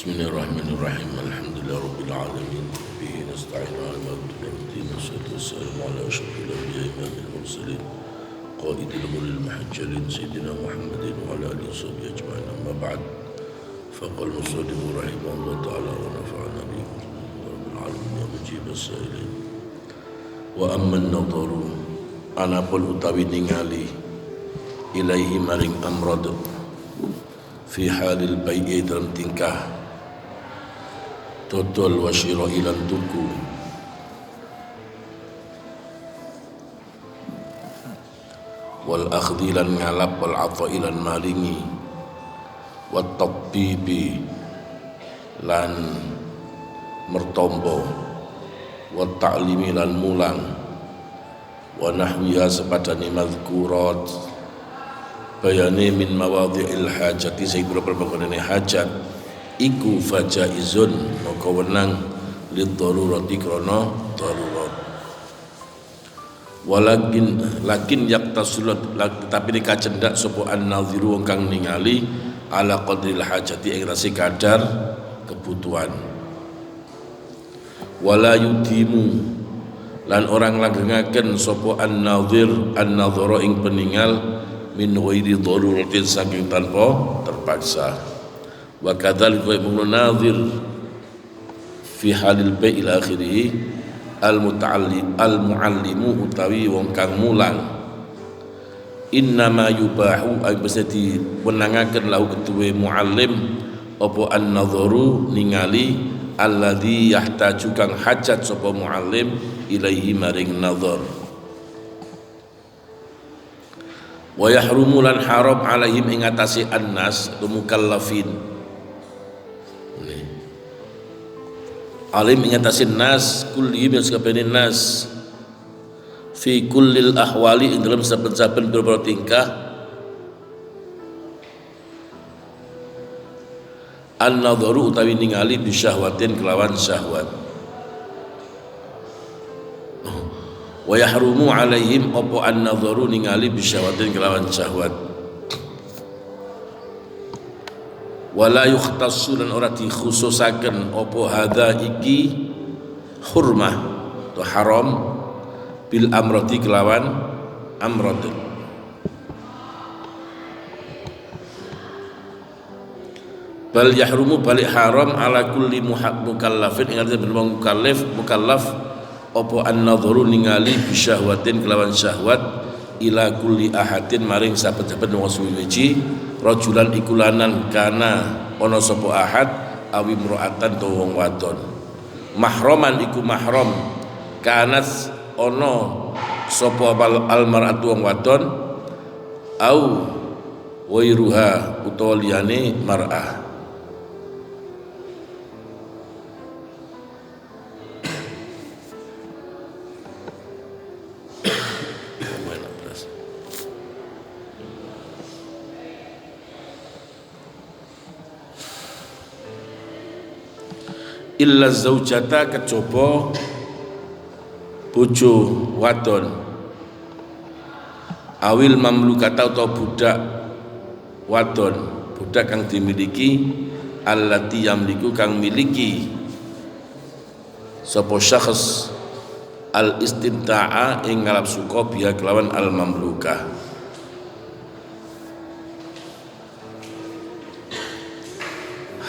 Bismillahirrahmanirrahim. Alhamdulillahirabbil alamin. Bihi nasta'inu 'ala umuri din wassalatu wassalamu 'ala asyrafil anbiya'i wal mursalin. Qaidil ghurril muhajjalin sayyidina Muhammadin wa 'ala alihi washabbihi ajma'in. Amma ba'd. Faqala al-musannif rahimahullah ta'ala wa nafa'ana bihi rabbil alamin ya mujib as-sa'ilin. Wa amma an-nadharu anapun utawi ningali ilaihi maring amrad fi halil bai'i dalam tingkah dodol wa syira ilan tuku wal akhdhi lan ngalap wal atha ilan malingi wat tabbibi lan mertombo wat ta'limi lan mulang wa nahwiha sepadane mazkurat bayane min mawadhi'il hajati sayyidul perbangunane hajat iku fajaizun maka wenang liddarurati krana darurat lakin yaktasulat tapi dikacendak sapa an-nadhiru wong kang ningali ala qadril hajati ing rasi kadar kebutuhan wala yudimu lan orang langgengaken sapa an-nadhir an-nadhara ing peningal min ghairi daruratin saking tanpa terpaksa wa kadzalika munadhir fi halil bai' ila akhirih al muallimu utawi wong kang mulang innama yubahu ay besati wenangaken lahu ketuwe muallim apa an-nadharu ningali alladzi yahtaju kang hajat sapa muallim ilaihi maring nadhar wa yahrumu lan haram alaihim ing atase annas mukallafin alim ing atase nas kullihim sakabehane nas fi kullil ahwali ing dalam saben-saben beberapa tingkah an-nadharu utawi ningali bi syahwatin kelawan syahwat wa yahrumu alaihim apa an-nadharu ningali bi syahwatin kelawan syahwat wala yukhtassu lan ora dikhususaken apa hadza iki hurmah atau haram bil amrati kelawan amrad bal yahrumu balik haram ala kulli mukallafin ing arti bener mukallaf apa an-nadharu ningali bi syahwatin kelawan syahwat ila kulli ahadin maring saben-saben wong suwi-wiji rajulan ikulanan kana ana sapa ahad awi mraatan to wong wadon mahraman iku mahram kanas ana sapa almar'atu wong wadon au wairuha utawa liyane mar'ah illa zaujata kejaba bojo wadon awil mamlukata atau budak wadon budak kang dimiliki allati yamliku kang miliki sapa syakhs al istimta'a ing ngalap suka biya kelawan al mamlukah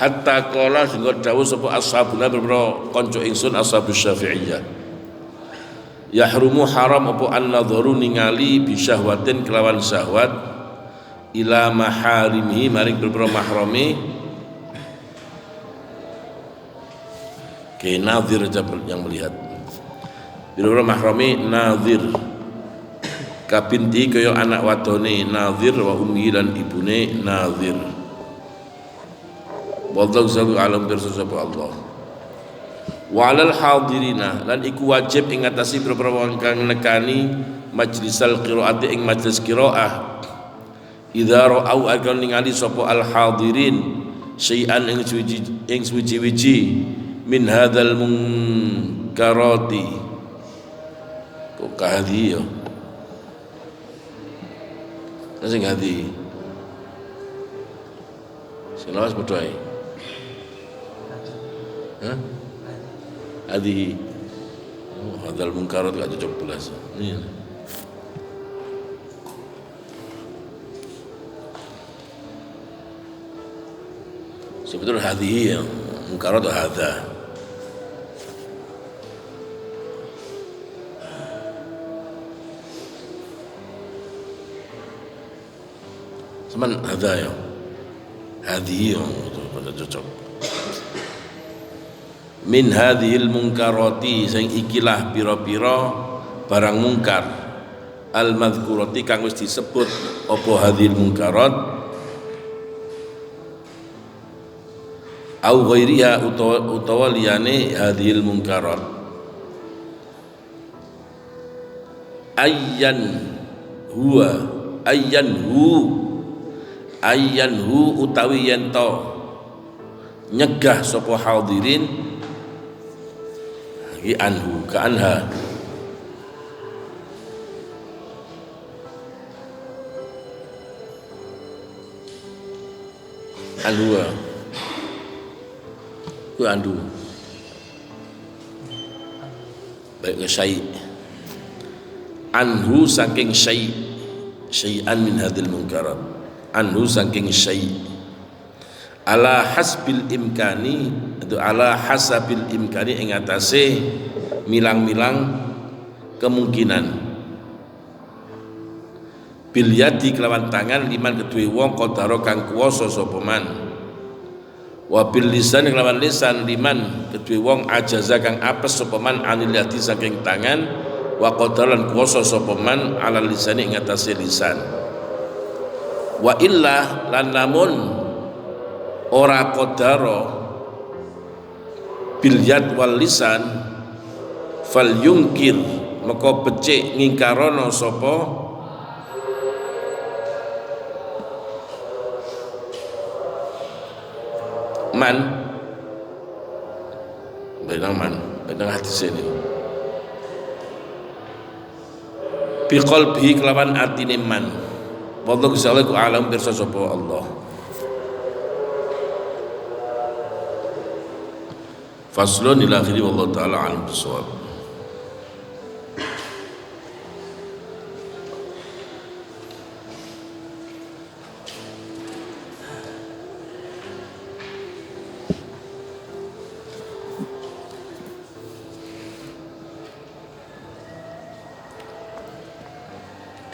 hatta qala sehingga dawuh sapa ashabuna berbro kanca ingsun ashabus syafi'iyah yahrumu haram apa an-nadharu ningali bi syahwatin kelawan syahwat ila maharimihi maring berbro mahrami ke nadhir yang melihat berbro mahrami nadhir kabinti kaya anak wadone nadhir wa ummi lan ibune nadhir wallahu subhanahu alam bersapa Allah wa alal hadirina lan iku wajib ing ngatasi beberapa wong kang nekani majlisal qiraati ing majlis qiraah idza ra'au akan ningali sapa al hadirin syai'an ing suci-wiji min hadzal munkarati kok kahdi yo sing hadi sing lawas padha ae Hah? Hadhihi. Oh, hadzal munkarat gak cocok belas. Ini. Sebetulnya hadhihi yang munkarat hadza. Semen hadza ya. Hadhihi yang pada cocok. Min hadhil munkarati sing ikilah pira-pira barang mungkar al madhkurati kang wis disebut apa hadhil munkarat au ghairiha utawa liyane hadhil munkarat ayyan hu utawi yen to nyegah sapa hadirin iki anhu ka anha anhu ku andu baik ke syai anhu saking syai'an min hadil munkarat anhu saking syai' ala hasbil imkani itu ala hasabil imkani ing atase milang-milang kemungkinan bil yadi kelawan tangan liman kedue wong qadara kang kuwasa sapa man wa bil lisan kelawan lisan liman kedue wong ajaza kang apes sapa man anil yadi saking tangan wa qadaran kuwasa sapa man ala lisani ing atase lisan wa illa lan lamun ora qadara bil yad wal lisan fal yungkir maka becik ngingkarono sapa man benang hadis ini bi qalbi kelawan atine man wallahu sallallahu alam pirsa sapa Allah. Faslun ila akhiri wallahu ta'ala alim bisawab.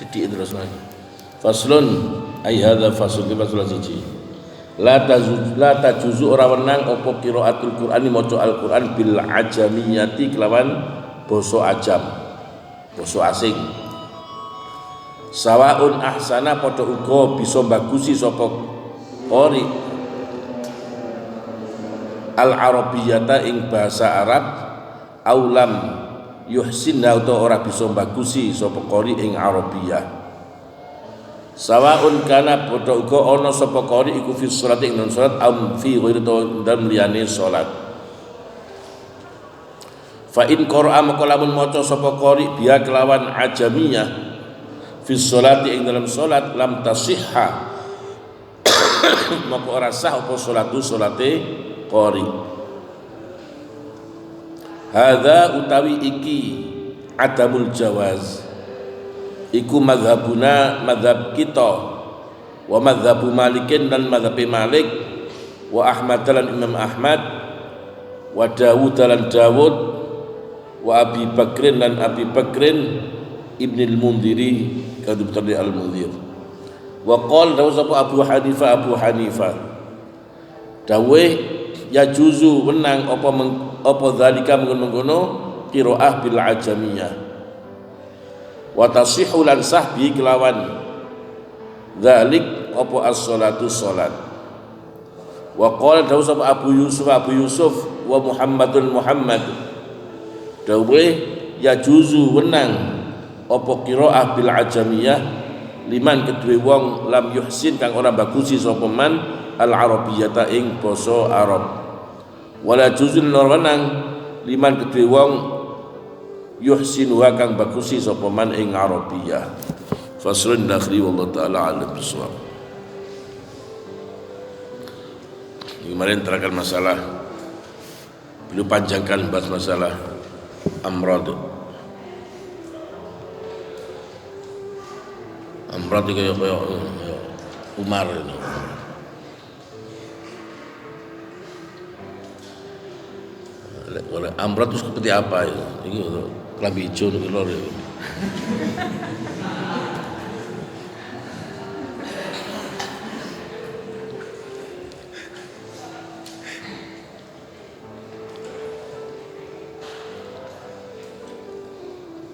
Titik terus lagi. Faslun ay hadza fasl di fasl siji. La tajuzu ora wenang apa qiraatul Qur'ani maca Al-Qur'an bil ajamiyati kelawan basa ajam, basa asing. Sawaun ahsana padha uga bisa bagusi sapa qari al-arabiyyata ing basa Arab aulam yuhsinna utawa ora bisa bagusi sapa qari ing Arabiyah. Sawaun kana padha uga ana sapa qari iku fi shalat ing non salat am fi ghairi dalem liyane salat. Fa in qara'a maka lamun maca sapa qari biya kelawan ajamiyah fi shalat ing dalam salat lam tasihha maka ora sah apa salate qari. Hadza utawi iki adamul jawaz iku madhabuna madhab kita wa madhabu Malikin dan madhab Malik wa Ahmad dan Imam Ahmad wa Dawud dan Dawud wa Abi Bakrin dan Abi Bakrin Ibnil Mundhiri kadubtari al-Mundhir wa qala Dawud Abu Hanifah dawe ya juzu wenang apa zalika mengkono qiraah bil ajamiyah wa tasihhu lan sah bi kelawan dzalik apa as-salatu salat wa qala dawuh Abu Yusuf wa Muhammadun Muhammad dawe ya juzu wenang apa qiraah bil ajamiyah liman kedue wong lam yuhsin kang ora bagusi sapa man al arabiyyata ing basa Arab wala juzul wenang liman kedue wong yuhsin wa kang bagusi sapa man ing Arabiyah. Faslun dakhli wallahu taala alam bisawab. Kemarin terangkan masalah beliau panjangkan bahas masalah amrad. Amrad itu kayak Umar itu. Amrad itu seperti apa itu? Ini kelambi hijau itu lor itu.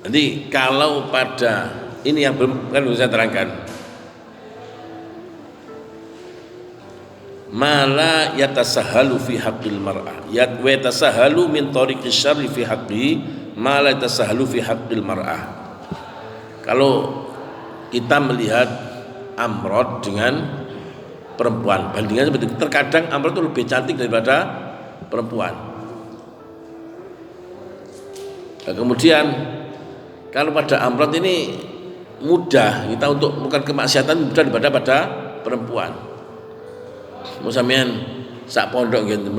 Jadi kalau pada ini yang belum kan bisa terangkan, mala yatasahalu fi haqqil mar'ah wa yatasahalu min tariqi syarri fi haqqi mala yatasahalu fi haqqil mar'ah. Kalau kita melihat amrod dengan perempuan, bandingannya seperti itu. Terkadang amrod itu lebih cantik daripada perempuan. Nah, kemudian kalau pada amrod ini mudah kita untuk melakukan kemaksiatan mudah daripada pada perempuan. Mau sampean sak pondok gitu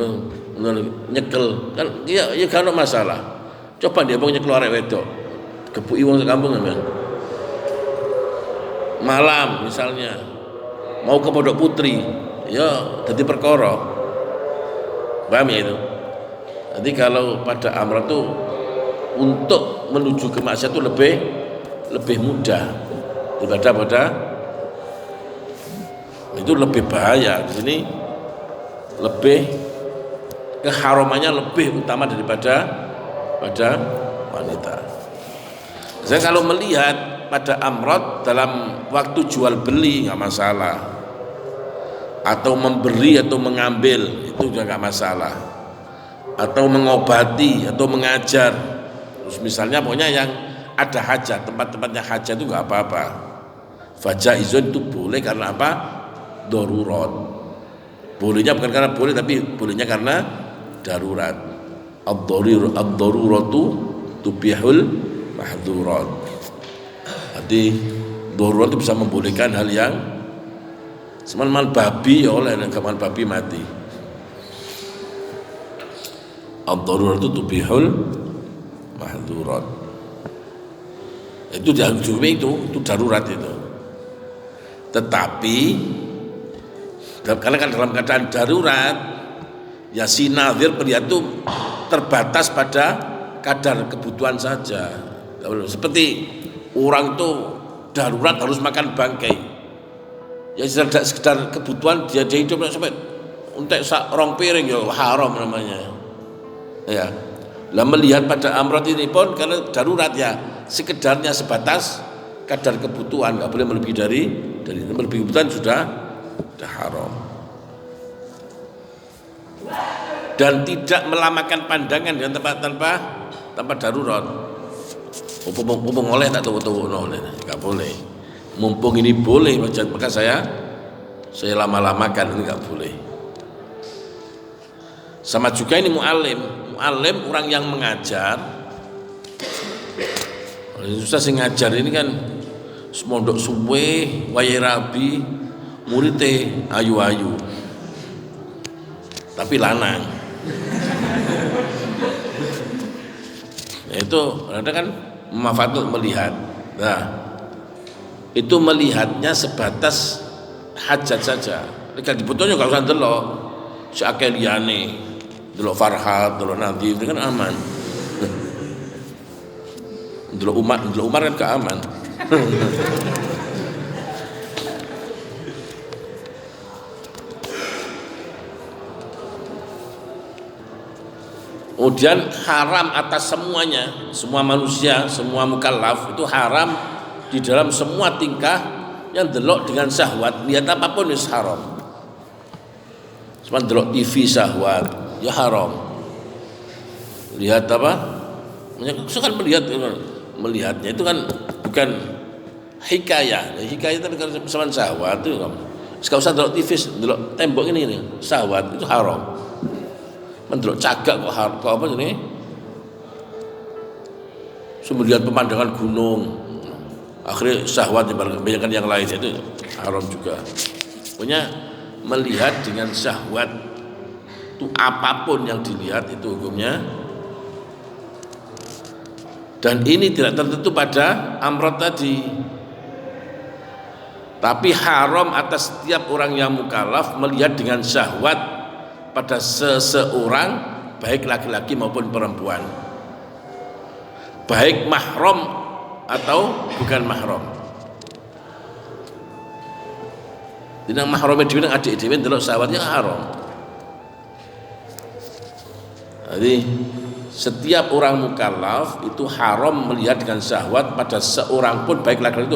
nyekel kan ya kalau masalah. Coba dia mau nyekel arek wedok. Gebuki wong sekampung sampean. Malam misalnya mau ke pondok putri, ya dadi perkara. Paham ya itu? Jadi kalau pada amrod itu untuk menuju ke maksiat itu lebih mudah daripada pada itu lebih bahaya. Di sini lebih keharamannya lebih utama daripada pada wanita. Saya kalau melihat pada amrod dalam waktu jual beli nggak masalah, atau memberi atau mengambil itu juga nggak masalah, atau mengobati atau mengajar. Terus misalnya pokoknya yang ada hajat, tempat-tempatnya hajat itu nggak apa-apa. Fajaizun itu boleh karena apa? Darurat. Bolehnya bukan karena boleh, tapi bolehnya karena darurat. Ad-daruratu tubihul mahdzurat. Jadi darurat itu bisa membolehkan hal yang semal babi ya oleh kaman babi mati. Ad-daruratu tubihul mahdzurat. Itu darurat itu. Tetapi karena kan dalam keadaan darurat ya si nadhir melihat itu terbatas pada kadar kebutuhan saja. Seperti orang itu darurat harus makan bangkai. Ya sekedar kebutuhan dia hidup sampai untuk rong piring ya haram namanya. Ya. Lah melihat pada amrod ini pun karena darurat ya sekedarnya sebatas kadar kebutuhan, nggak boleh melebihi dari melebihi kebutuhan sudah haram. Dan tidak melamakan pandangan dengan tempat tanpa darurat. Mumpung oleh tak tahu oleh, nggak boleh. Mumpung ini boleh, maka saya lama-lamakan, ini nggak boleh. Sama juga ini mu'alim orang yang mengajar. Susah sih ngajar ini kan semondok suwe wayahe rabi murite ayu-ayu tapi lanang. Nah, itu ada kan manfaat melihat. Nah, itu melihatnya sebatas hajat saja. Nek dibutuhnya gak usah ndelok sakake liyane. Delok Farhat, delok Nadif itu kan aman. Delok Umar kan gak aman. Kemudian haram atas semuanya, semua manusia, semua mukallaf itu haram di dalam semua tingkah yang delok dengan syahwat, lihat apapun itu haram. Cuma delok TV syahwat ya haram. Lihat apa? Itu kan melihatnya itu kan bukan hikayah. Hikayah itu kan sama syahwat itu kan. Enggak usah delok TV, delok tembok ini syahwat itu haram. Mendelok cagak kok apa ini? Melihat pemandangan gunung. Akhirnya syahwat dibandingkan yang lain itu haram juga. Pokoknya melihat dengan syahwat Itu apapun yang dilihat itu hukumnya. Dan ini tidak tertentu pada amrod tadi, tapi haram atas setiap orang yang mukallaf melihat dengan syahwat pada seseorang, baik laki-laki maupun perempuan, baik mahram atau bukan mahram. Dinang mahram dhewe nang adik dhewe ndelok syahwatnya haram. Jadi setiap orang mukallaf itu haram melihat dengan syahwat pada seorang pun, baik laki-laki itu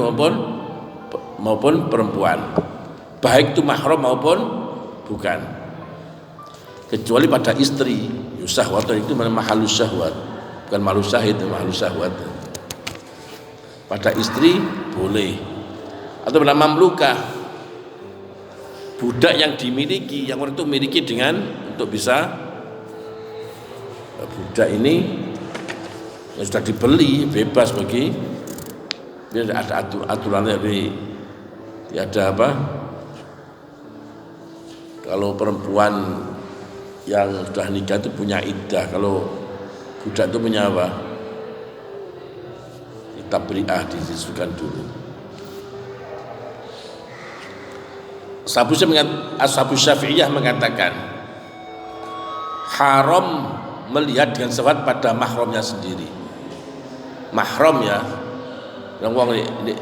maupun perempuan, baik itu mahram maupun bukan, kecuali pada istri. Syahwat itu mahalus syahwat, bukan malus syahid, mahalus syahwat. Pada istri boleh, atau pada mamlukah, budak yang dimiliki, yang orang itu miliki dengan untuk bisa, budak ini yang sudah dibeli bebas bagi dia, ada aturannya, ada apa, kalau perempuan yang sudah nikah itu punya iddah, kalau budak itu punya apa, tabri'ah disisukan dulu. Ashabu Syafi'iyah mengatakan haram melihat dengan syahwat pada mahramnya sendiri. Mahram ya, yang ini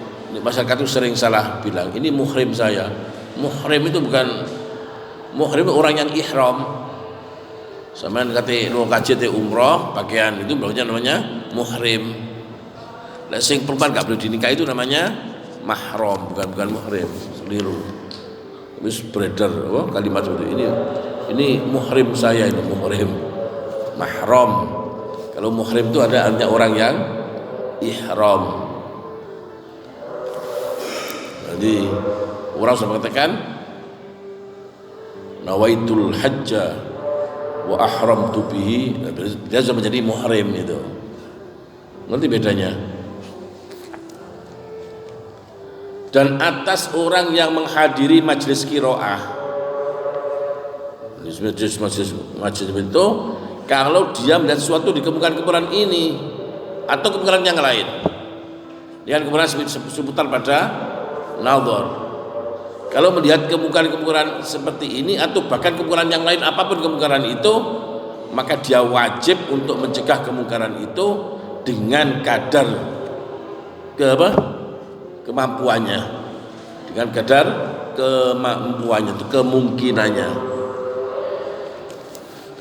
masyarakat itu sering salah bilang ini muhrim saya. Muhrim itu bukan, muhrim itu orang yang ihram. Sampeyan kate lu kaji umroh pakaian itu berarti namanya muhrim. Lah sing perempuan gak boleh dinikahi itu namanya mahram, bukan muhrim. Keliru. Wis beredar kalimat seperti ini muhrim saya, ini muhrim. Mahram, kalau muhrim itu ada artinya orang yang ihram. Jadi orang sudah mengatakan nawaitul hajja wa ahramtu bihi, dia sudah menjadi muhrim itu. Nanti bedanya. Dan atas orang yang menghadiri majelis qiraah, majelis itu, kalau dia melihat sesuatu di kemungkaran-kemungkaran ini atau kemungkaran yang lain, dengan kemungkaran seputar pada nazar, kalau melihat kemungkaran-kemungkaran seperti ini atau bahkan kemungkaran yang lain, apapun kemungkaran itu, maka dia wajib untuk mencegah kemungkaran itu dengan kadar kemampuannya, dengan kadar kemampuannya, itu kemungkinannya.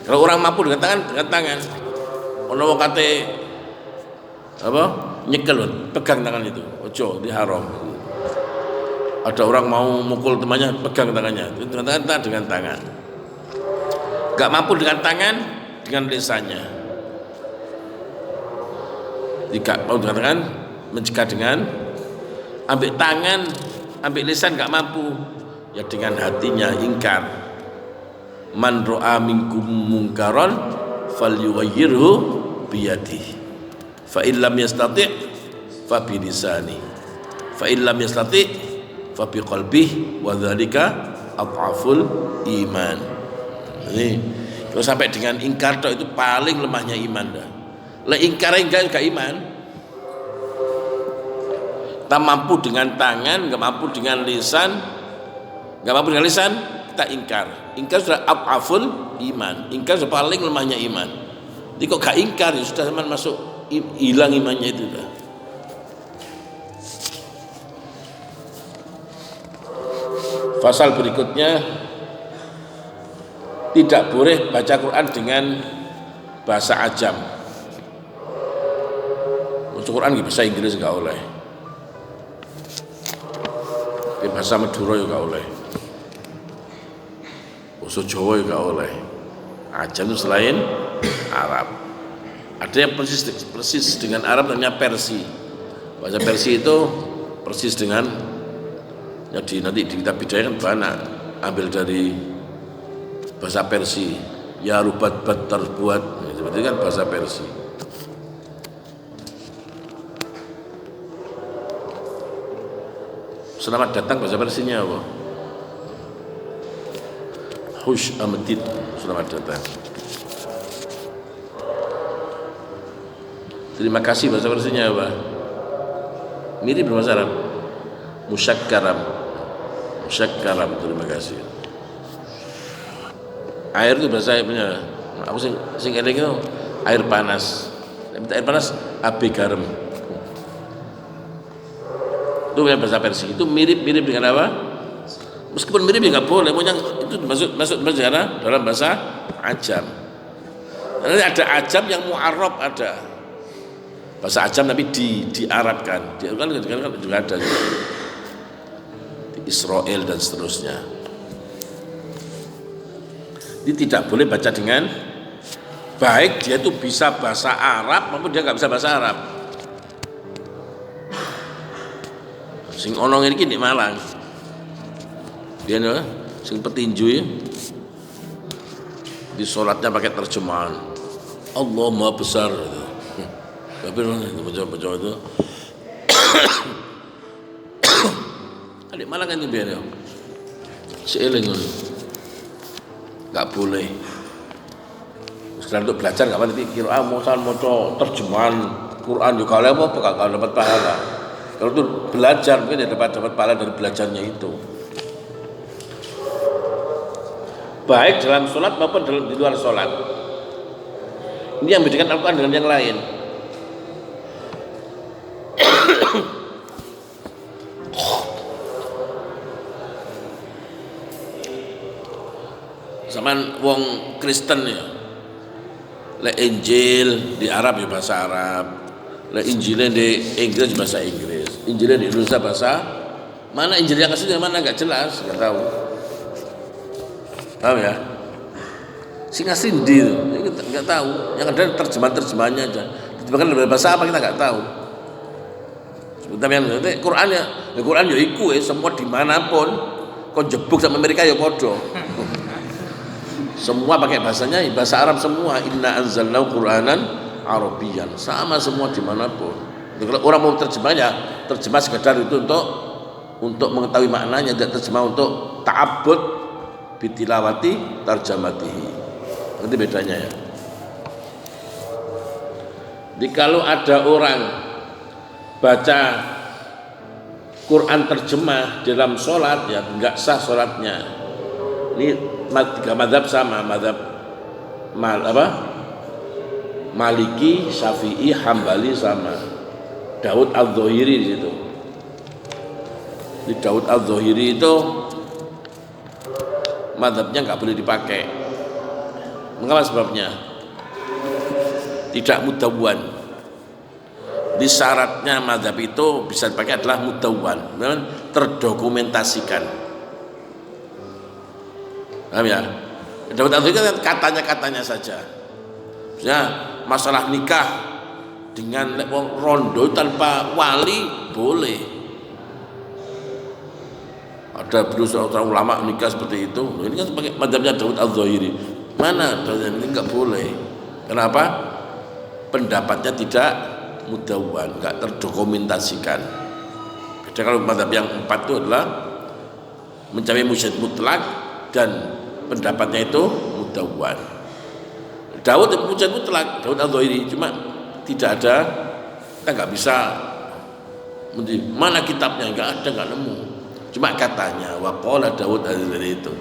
Kalau orang mampu dengan tangan, ono wong kate apa nyekel, pegang tangan itu, ojo diharam. Ada orang mau mukul temannya, pegang tangannya, dengan tangan. Gak mampu dengan tangan, dengan lisannya. Tidak mau dengan tangan, mencegah dengan ambil tangan, ambil lisan gak mampu, ya dengan hatinya ingkar. Man ra'a minkum munkaran falyughayyirhu biyadihi fa in lam yastati' fa bi lisani fa in lam yastati' fa bi qalbihi wa dzalika adhaful iman. Ini kalau sampai dengan ingkar itu paling lemahnya iman dah. Lah ingkar enggak iman. Tak mampu dengan tangan, enggak mampu dengan lisan, kita ingkar. Ingkar sudah af'aful iman. Ingkar sudah paling lemahnya iman. Jadi kok gak ingkar, ya sudah teman masuk hilang imannya itu dah. Pasal berikutnya, tidak boleh baca Quran dengan bahasa ajam. Baca Quran bahasa Inggris gak oleh. Bahasa Madura juga oleh. Bahasa Jawa juga oleh. Ajam itu selain Arab. Ada yang persis dengan Arab namanya Persi. Bahasa Persi itu persis dengan yang nanti di kitab bidaya kan banyak ambil dari bahasa Persi. Ya rubat bat terbuat. Seperti kan bahasa Persi. Selamat datang bahasa Persinya apa? Hush Amadid, selamat datang. Terima kasih bahasa Persianya apa? Mirip bahasa Arab. Musyakkaram. Musyakkaram, terima kasih. Air itu bahasa punya. Aku sing eling itu air panas. Air panas api garam. Itu bahasa Persia. Itu mirip dengan apa? Meskipun mirip ya nggak boleh. Itu masuk dalam bahasa Ajam. Nanti ada Ajam yang mu'arrab ada. Bahasa Ajam tapi diarabkan. Diarabkan kan juga ada juga. Di Israel dan seterusnya. Ini tidak boleh baca dengan baik dia itu bisa bahasa Arab maupun dia nggak bisa bahasa Arab. Sing onong ini di Malang. Dia nih, sing petinju ya. Di sholatnya pakai terjemahan. Allah Maha Besar. Tapi baca itu. Adik Malang kan itu dia nih. Seeling nggak boleh. Setelah untuk belajar nggak apa-apa, tapi kira mau terjemahan Quran juga kalau bakal dapat pahala. Kalau itu belajar mungkin ya dapat pahala dari belajarnya itu. Baik dalam sholat maupun di luar sholat. Ini yang membedakan Al-Quran dengan yang lain. Zaman wong Kristen ya. Le Injil di Arab ya bahasa Arab. Le Injilnya di Inggris bahasa Inggris. Injilnya di Indonesia bahasa mana Injil yang asli dari mana nggak jelas, nggak tahu. Tahu ya? Sing asli ndi nggak tahu. Yang ada terjemahannya aja. Bahkan dari bahasa apa kita nggak tahu. Sebentar yang nanti Quran ya iku semua dimanapun. Kau jebuk sama Amerika ya podo. Semua pakai bahasanya bahasa Arab semua. Inna anzalnahu Qur'anan Arabiyyan. Sama semua dimanapun. Kalau orang mau terjemahnya, terjemah sekedar itu untuk mengetahui maknanya, tidak terjemah untuk ta'abbud bitilawati tarjamatihi. Nanti bedanya ya. Jadi kalau ada orang baca Quran terjemah dalam sholat ya enggak sah sholatnya. Ini tiga mazhab sama, mazhab Maliki, Syafi'i, Hambali sama. Daud Al-Zahiri di situ. Di Daud Al-Zahiri itu mazhabnya nggak boleh dipakai. Mengapa sebabnya? Tidak mudawwan. Di syaratnya mazhab itu bisa dipakai adalah mudawwan, memang terdokumentasikan. Paham ya? Daud Al-Zahiri kan katanya saja. Misalnya masalah nikah dengan rondo tanpa wali boleh. Ada seorang ulama nikah seperti itu. Ini kan pakai mazhabnya Daud Al-Zahiri. Mana Daud ini enggak boleh. Kenapa? Pendapatnya tidak mudawwan, enggak terdokumentasikan. Beda kalau mazhab yang 4 itu adalah mencapai mujtahid mutlak dan pendapatnya itu mudawwan. Daud mujtahid mutlak, Daud Al-Zahiri, cuma tidak ada, kita nggak bisa mana kitabnya, nggak ada, nggak nemu. Cuma katanya, waqala Daud Al-Zahiri itu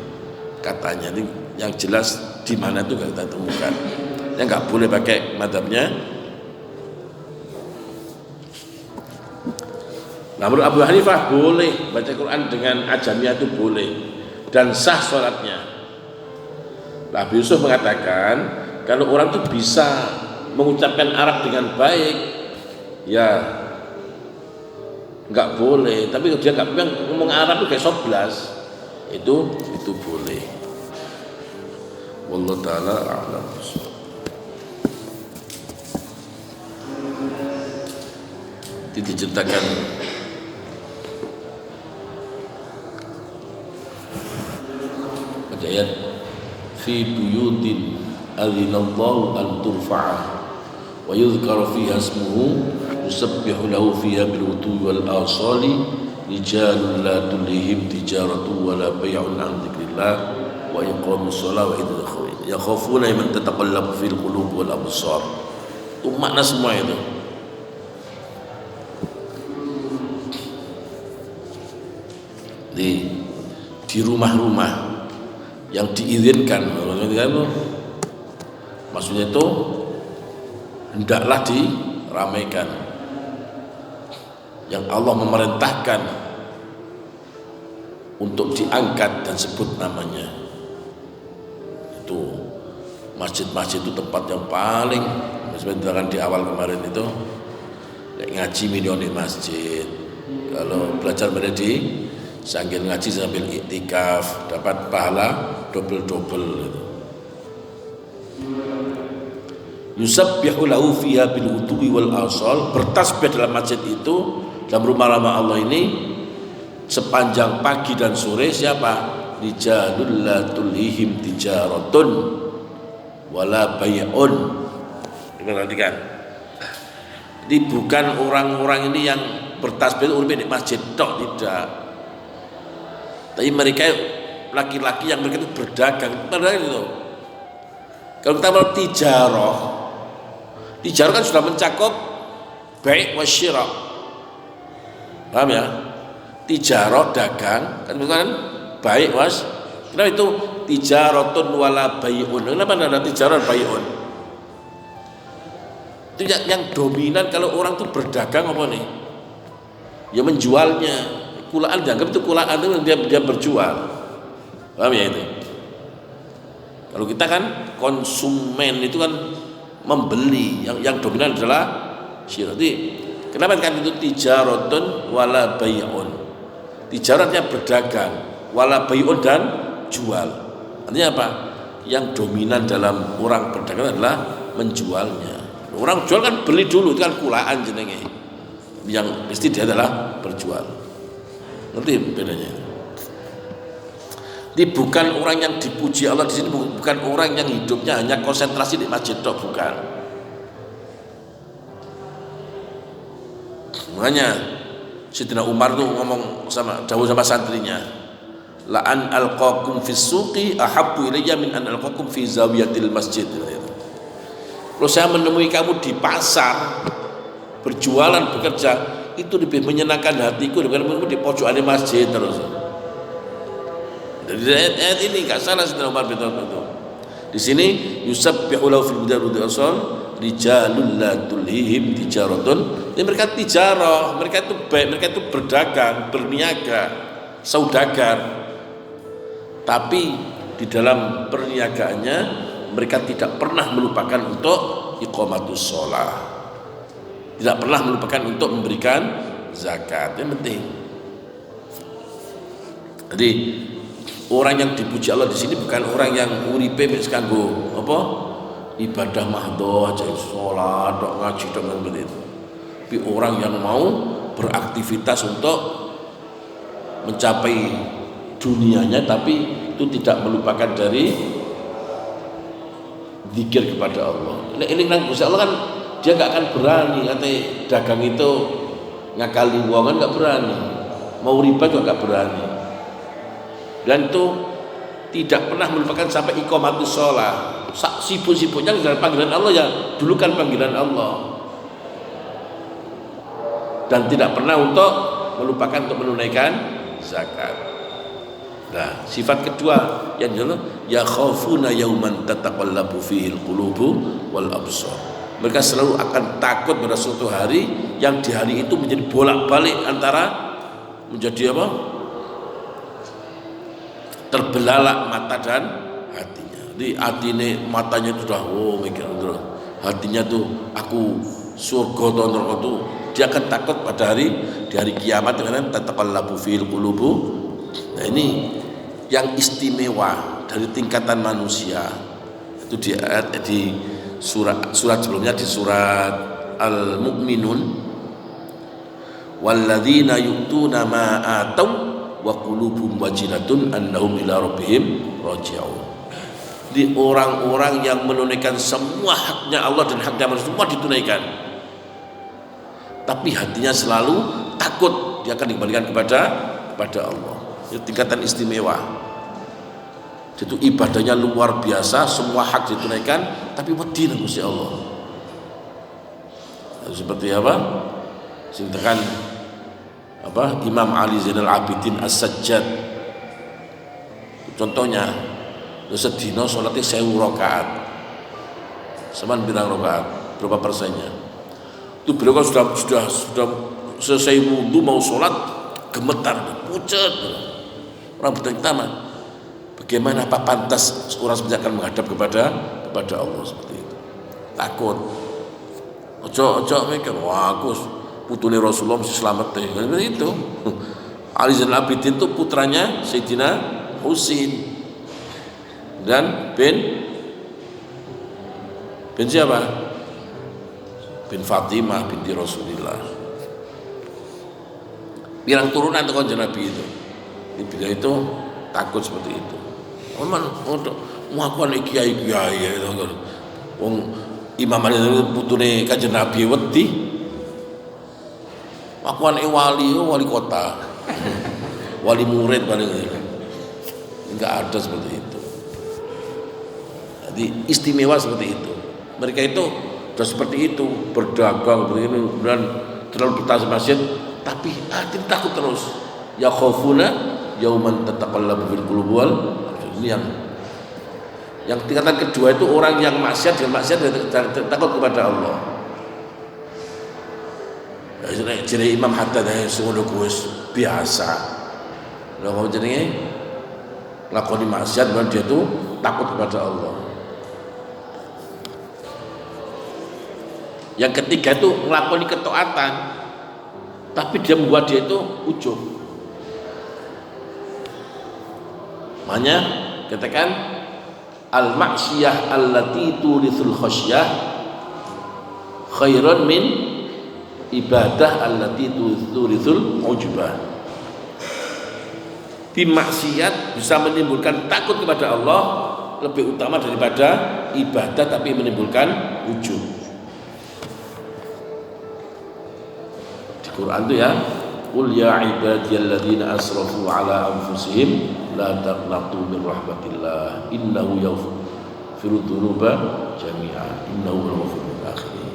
katanya, ini yang jelas di mana itu nggak kita temukan. Yang nggak boleh pakai madhabnya. Namun Abu Hanifah boleh baca Quran dengan ajamiyah itu boleh dan sah sholatnya. Nabi Yusuf mengatakan kalau orang itu bisa mengucapkan Arab dengan baik, ya nggak boleh. Tapi kalau dia nggak ngomong Arab itu kayak 11, itu boleh. Wallahu taala a'lam. Diceritakan ayat fi buyutin adzinallahu an turfa'a wa yudhkara fiha ismuhu yusabbihu lahu fiha bil ghudwi wal asali rijalun la tulihim tijaratu wa la bay'un an dzikrillah wa iqamus shalah wa idzal khair. Yakhafuna man tataqallabu fil qulub wal absar. Itu makna semua itu. Di rumah-rumah yang diizinkan, maksudnya itu hendaklah diramaikan. Yang Allah memerintahkan untuk diangkat dan sebut namanya. Itu masjid-masjid itu tempat yang paling, sebenarnya di awal kemarin itu ngaji milion di masjid. Kalau belajar di sambil ngaji sambil iktikaf dapat pahala double-double gitu. Yusabbihu lahu fiha bil ghuduwi wal asal, bertasbih dalam masjid itu, dalam rumah-rumah Allah ini sepanjang pagi dan sore. Siapa? Rijalul la tulhihim tijaratun wala bay'un. Perhatikan. Ini bukan orang-orang ini yang bertasbih urip di masjid tok, tidak. Tapi mereka laki-laki yang mereka itu berdagang itu. Kalau kita mau tijarah kan sudah mencakup bai' wa syira'. Paham ya? Tijarah dagang kan bai' was. Kenapa itu tijaratun wala bai'un? Kenapa ada tijarah bai'un? Itu yang dominan kalau orang itu berdagang apa nih? Ya menjualnya. Kulaan dianggap itu kulaan itu dia berjual. Paham ya itu? Kalau kita kan konsumen itu kan membeli, yang dominan adalah syirah. Kenapa kan itu tijaratun wala bai'un? Tijaratnya berdagang, wala bai'un dan jual. Artinya apa? Yang dominan dalam orang berdagang adalah menjualnya. Orang jual kan beli dulu, itu kan kulaan jenenge. Yang mesti dia adalah berjual. Ngerti bedanya? Ini bukan orang yang dipuji Allah di sini, bukan orang yang hidupnya hanya konsentrasi di masjid tok, bukan. Makanya Sayyidina Umar tuh ngomong jauh sama santrinya, la an alqakum fis suqi ahabbu ilayya min an alqakum fi zawiyatil masjid. Kalau saya menemui kamu di pasar berjualan bekerja, itu lebih menyenangkan hatiku daripada kamu di pojokan masjid terus. Dari ayat ini enggak salah Sayyidina Umar bin Khattab itu. Di sini yusabbihu lahu fil bidar wal asal rijalul la tulhihim tijaratun. Ini mereka tijarah, mereka itu baik, mereka itu berdagang, berniaga, saudagar. Tapi di dalam perniagaannya mereka tidak pernah melupakan untuk iqamatus shalah. Tidak pernah melupakan untuk memberikan zakat. Yang penting. Jadi orang yang dipuji Allah di sini bukan orang yang uripe wis kanggo apa? Ibadah mahdhah aja, salat, ngaji dengan begitu. Tapi orang yang mau beraktivitas untuk mencapai dunianya, tapi itu tidak melupakan dari zikir kepada Allah. Ini nang Gusti Allah kan dia nggak akan berani katanya dagang itu ngakali uang kan, nggak berani, mau riba juga nggak berani, dan itu tidak pernah melupakan sampai iqamatus shalah. Sibuk-sibuknya dengan panggilan Allah, ya dulu kan panggilan Allah, dan tidak pernah untuk melupakan untuk menunaikan zakat. Nah, sifat kedua yang jelas, ya khafuna yauman tataqallabu fihi alqulubu wal absar. Mereka selalu akan takut pada suatu hari yang di hari itu menjadi bolak-balik antara menjadi apa? Terbelalak mata dan hatinya. Di hatinya matanya itu sudah mikir terus. Hatinya tuh aku surga atau neraka tuh. Dia akan takut pada di hari kiamat dengan tataqallabu fil qulubu. Nah, ini yang istimewa dari tingkatan manusia. Itu di surat sebelumnya, di surat Al-Mu'minun, walladzina yu'tuna ma atau wa qulubuhum wajilatun annahum ila rabbihim raji'un. Di orang-orang yang menunaikan semua haknya Allah dan haknya manusia semua ditunaikan, tapi hatinya selalu takut dia akan dikembalikan kepada Allah. Itu tingkatan istimewa. Itu ibadahnya luar biasa, semua hak ditunaikan, tapi wedi nang Gusti Allah. Seperti apa? Sing tekan apa? Imam Ali Zainal Abidin As-Sajjad. Contohnya, sedina salatnya 1000 rakaat. Saman birang rakaat, berapa persennya? Itu beliau kan sudah selesai wudu mau sholat, gemetar, pucat, orang bertanya, bagaimana apa pantas seorang seperti akan menghadap kepada Allah seperti itu? Takut. Ojo mikir, wah aku putune Rasulullah mesti selamat deh. Seperti itu. Ali Zainal Abidin itu putranya Sayyidina Husain dan bin siapa? Bin Fatimah binti Rasulullah. Pirang turunan itu kanjeng Nabi itu. Beliau itu takut seperti itu. Aman untuk melakukan kiai itu. Wong Imam Ali itu putune kanjeng Nabi wedi. Melakukan wali kota. Wali murid paling enggak ada seperti itu. Jadi istimewa seperti itu. Mereka itu sudah seperti itu, berdagang begini dan terlalu betah di masjid, tapi hati takut terus. Ya khafuna yauman tataqallabu fil qulub wal. Ini yang tingkatan kedua itu orang yang maksiat dan takut kepada Allah. Jadi Imam Haddad ngono kuwi biasa. Lha kok jenenge lakoni maksiat dan dia itu takut kepada Allah. Yang ketiga itu melakoni ketaatan, tapi dia membuat dia itu ujub. Makanya katakan al-maksiyah allati turithul khasyah khairan min ibadah allati turithul ujbah. Maksiat bisa menimbulkan takut kepada Allah lebih utama daripada ibadah tapi menimbulkan ujub. Quran itu ya, qul ya ibadiyalladzina asrafu ala anfusihim la taqnatu min rahmatillah innahu yaghfiru dzunuba jami'a innahu huwal ghafurur rahim.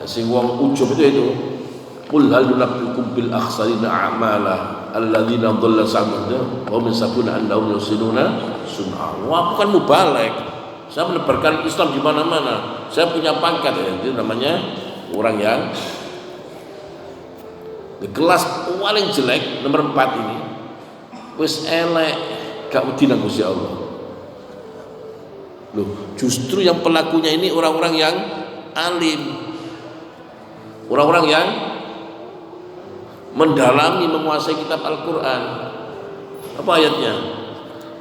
Sing wong ujub itu qul hal nunabbiukum bil akhsarina a'mala alladzina dhalla sa'yuhum wa hum yahsabuna annahum yuhsinuna sun'a. Wah, bukan mubalek. Saya menebarkan Islam di mana-mana. Saya punya pangkat ya, itu namanya orang yang di kelas paling jelek nomor 4 ini wis elek gak wedi nang Gusti Allah. Loh, justru yang pelakunya ini orang-orang yang alim, orang-orang yang mendalami menguasai kitab Al-Quran. Apa ayatnya?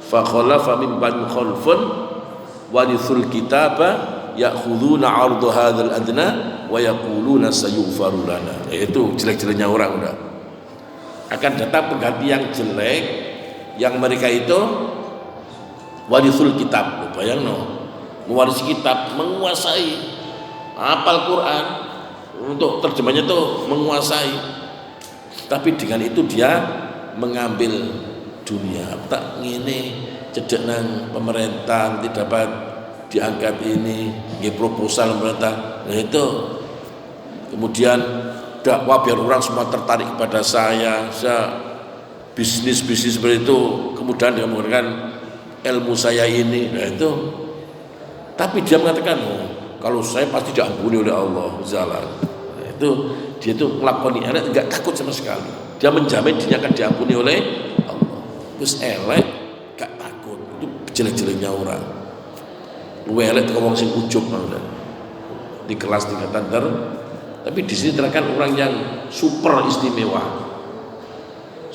Fa khalafa min ba'di khalfun warithul kitaba ya'khuduna 'arda hadzal adna wa yaquluna sayughfaru lana. Itu jelek-jeleknya orang udah. Akan datang pengganti yang jelek yang mereka itu warisul kitab. Bayangno, mewarisi kitab, menguasai, hafal Quran, untuk terjemahnya itu menguasai. Tapi dengan itu dia mengambil dunia. Tak ngene cedek nang pemerintah tidak dapat diangkat ini, nggih proposal pemerintah. Nah itu kemudian dakwah biar orang semua tertarik kepada saya bisnis seperti itu, kemudian dia menggunakan ilmu saya ini. Nah itu, tapi dia mengatakan kalau saya pasti diampuni oleh Allah jalan. Nah, itu dia itu melakukan ini enggak takut sama sekali. Dia menjamin dia akan diampuni oleh Allah. Terus elek gak takut. Itu jelek-jeleknya orang. Luwelet ngomong sing ujub di kelas tingkatan tapi di sini terangkan orang yang super istimewa.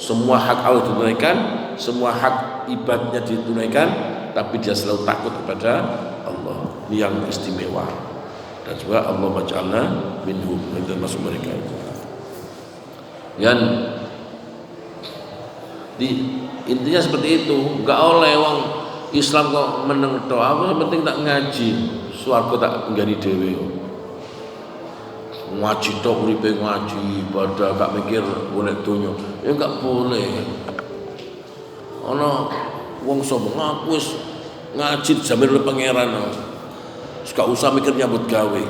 Semua hak Allah ditunaikan, semua hak ibadahnya ditunaikan, tapi dia selalu takut kepada Allah. Ini yang istimewa. Dan juga Allah maj'alna minhum, itu termasuk mereka. Dan intinya seperti itu. Enggak oleh wong Islam kok meneng tok, apa yang penting tak ngaji, swarga tak nggani dhewe. Ngaji tok uripe ngaji, ibadah gak mikir golek donya. Ya enggak boleh. ana wong sombong ngaku wis ngaji dijamin oleh pangeran. Wis gak usah mikir nyambut gawe.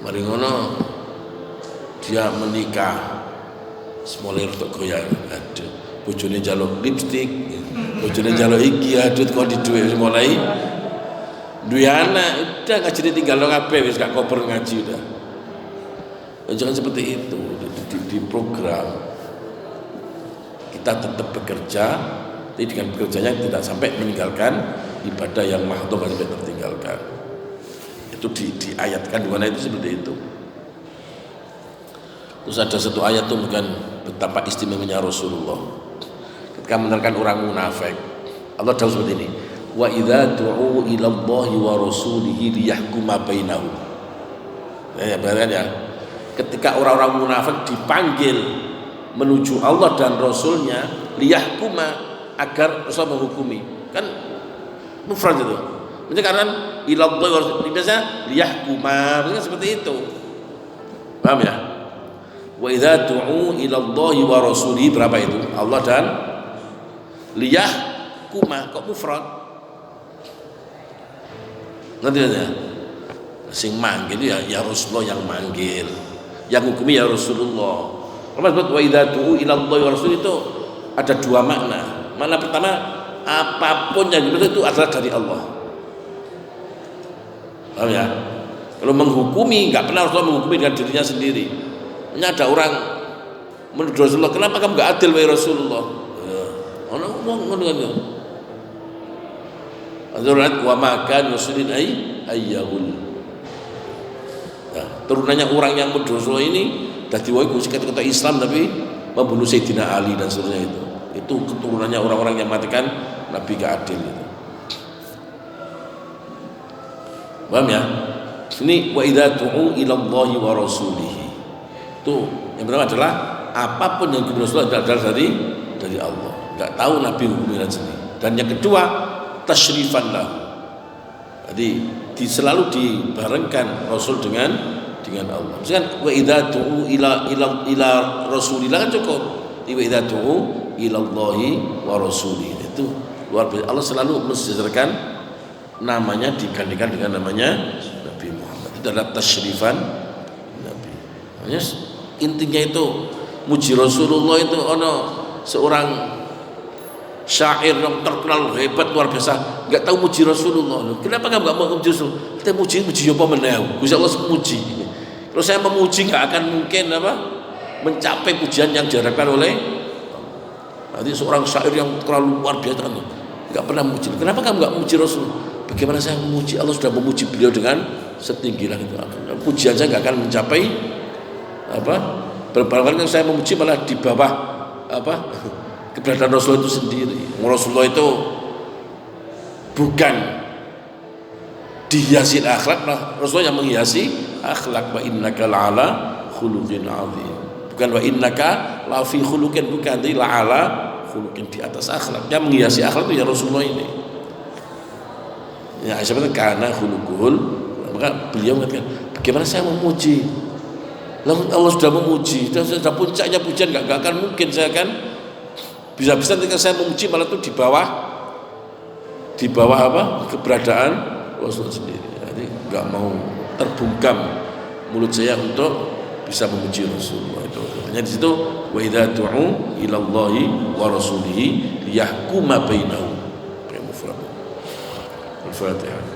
Mari ngono dia menikah. Semoleh untuk goyang. Aduh, bojone njaluk lipstik, bojone njaluk iki, aduh kok di duwe mulai duwe anak, udah ngaji tinggal kabeh wis gak kober ngaji udah. Jangan seperti itu di program. Kita tetap bekerja, tapi dengan bekerjanya tidak sampai meninggalkan ibadah yang mahdhum sampai tertinggalkan. Itu diayatkan di mana itu seperti itu. Terus ada satu ayat tuh bukan betapa istimewanya Rasulullah ketika menerangkan orang munafik. Allah tahu seperti ini. Wa idza du'u ila Allahi wa rasulihi liyahkuma bainahum. Ya, benar ya. Ketika orang-orang munafik dipanggil menuju Allah dan Rasulnya liyahkuma agar Rasul menghukumi, kan mufrad itu. Maksudnya karena ilallah wa rasulihi biasa liyahkuma, kan seperti itu. Paham ya? Wa idza du'u ila Allahi wa rasulihi, berapa itu? Allah dan liyahkuma, kok mufrad? Ngerti ya? Sing manggil ya Rasulullah yang manggil, yang hukumi ya Rasulullah. Kalau disebut wa idza du'u ila Allahi wa rasulihi itu ada dua makna. Makna pertama, apapun yang diminta itu adalah dari Allah. Paham ya? Kalau menghukumi, nggak pernah Rasulullah menghukumi dengan dirinya sendiri. Ini ada orang menurut Rasulullah, kenapa kamu nggak adil wahai Rasulullah? Orang ngomong gitu. Azrat wa makan rasulin ayyahul. Nah, turunannya orang yang berdosa ini dari wahai kata Islam tapi membunuh Sayyidina Ali dan seterusnya itu. Itu keturunannya orang-orang yang matikan Nabi gak adil itu. Paham ya? Ini wa idza du'u ila Allahi wa rasulihi. Itu yang pertama adalah apapun yang diberi Rasulullah adalah dari Allah. Enggak tahu Nabi hukumnya sendiri. Dan yang kedua, tasyrifan lahu. Jadi selalu dibarengkan Rasul dengan Allah. Misalkan wa idza du'u ila rasulillah kan cukup. Wa idza du'u ila Allahi wa rasulihi. Itu luar biasa. Allah selalu mensejarahkan namanya digantikan dengan namanya Nabi Muhammad. Itu adalah tasyrifan Nabi. Makanya intinya itu muji Rasulullah itu seorang syair yang terkenal hebat luar biasa nggak tahu muji Rasulullah. Kenapa kamu nggak mau muji Rasulullah? Kita muji apa meneh? Gusti Allah memuji. Kalau saya memuji nggak akan mungkin mencapai pujian yang diharapkan oleh nanti seorang syair yang terlalu luar biasa nggak pernah memuji. Kenapa kamu nggak memuji Rasul? Bagaimana saya memuji? Allah sudah memuji beliau dengan setinggi langit. Pujian saya nggak akan mencapai berbarang yang saya memuji malah di bawah keberadaan Rasulullah itu sendiri. Rasulullah itu bukan dihiasi akhlak, Rasulullah yang menghiasi akhlak. Wa innaka la'ala khuluqin 'adzim. Bukan wa innaka la fi khuluqin, bukan, tapi la'ala khuluqin, di atas akhlak. Yang menghiasi akhlak itu ya Rasulullah ini. Ya Aisyah karena khuluquhul, maka beliau mengatakan, bagaimana saya memuji? Lalu Allah sudah memuji, sudah puncaknya pujian, nggak akan mungkin saya akan bisa-bisa ketika saya memuji malah itu di bawah keberadaan Rasulullah sendiri. Jadi nggak mau terbungkam mulut saya untuk bisa memuji Rasulullah itu. Hanya di situ wa idza du'u ila Allahi wa rasulihi liyahkuma bainahum. Al-Fatihah.